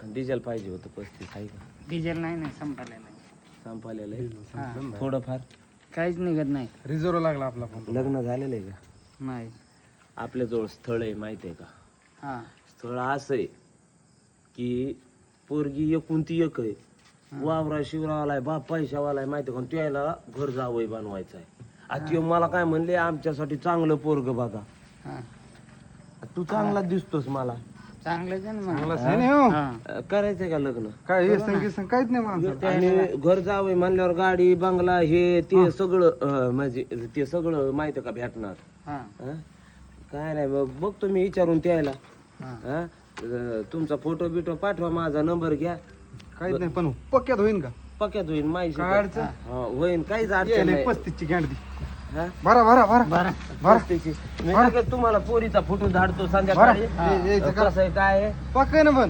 Diesel पाहिजे होतं 35 आहे का? डिझेल नाही संपलेलं आहे. संपालेलं आहे हा. थोडंफार. काहीच निघत नाही. रिझर्व लागला आपला फोन. लग्न झालेलं आहे का? नाही. आपल्याजवळ स्थळ आहे माहिती आहे का? हा. स्थळ असं आहे की पोरगी एकूण ती एक आहे. वावरा शिवरावाला आहे, बाप पैशावाला आहे माहिती आहे का? त्याला घर जावई बनवायचं आहे. आता मला काय म्हणले आमच्यासाठी चांगलं पोरग बघा. हा. तू चांगला दिसतोस मला. चांगलंच आहे ना मग. चांगलाच आहे ना हो. हा. करायचंय का लग्न? काय हे संगीत काहीच नाही माणसाला. आणि घर जावं म्हणल्यावर गाडी बंगला हे ते सगळं म्हणजे ते सगळं माहिती का भेटणार. हा. हं? काय नाही मग बघतो मी विचारून त्याला. हा. हं? तुमचा फोटो बिटो पाठवा, माझा नंबर घ्या. काहीच नाही पण पक्क्यात होईन का? पक्यात होईल माहिती काय अडचण? होईन काहीच अडचण नाही. 35 ची गॅंडी. हं? भरा भरा भरा बरं. पस्तीसची. मी लगेच तुम्हाला पोरीचा फोटो धाडतो संध्याकाळी. यायचं का? कसं आहे काय आहे? पक्क ना पण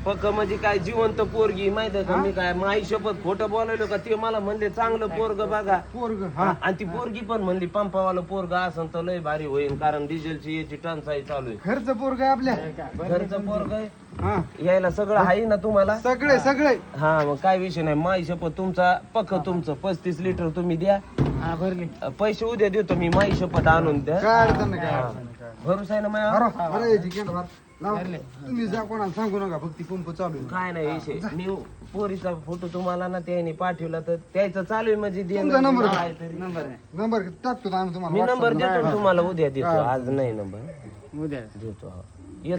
पक्क म्हणजे काय जिवंत पोरगी माहिती आहे का? मी काय माई शपथ खोटं बोलायलो का? ते मला म्हणले चांगलं पोरग बघा. पोरग हा आणि ती पोरगी पण म्हणली पंपावाला पोरग असं तर लय भारी होईल, कारण डिझेलची याची टंचाई चालू आहे. घरचं पोरग आहे आपल्या. घरचं पोरग आहे, हा यायला सगळं आहे ना तुम्हाला? सगळे सगळे. हा मग काय विषय नाही. माई शपथ तुमचा पक्क तुमचं 35 लिटर तुम्ही द्या. हा भरली. पैसे उद्या देतो मी, माई शपथ आणून द्या. काय अडचण नाही, काय अडचण नाही, काय अडचण भरोसा आहे ना नाही. माझ्यावर? भरा भरा यायची गॅंड भर. लाव. तुम्ही जा कोणाला सांगू नका, फक्त पंप चालू आहे. काय नाही विषय. मी पोरीचा फोटो तुम्हाला ना त्याने पाठवला तर त्याचं चालू आहे म्हणजे देणं तुमचा नंबर देणं का? आहे तरी. नंबर आहे. नंबर टाकतो आम्ही मी तुम्हाला नंबर WhatsApp ला. देतो तुम्हाला उद्या देतो, आज नाही नंबर उद्या देतो. हा.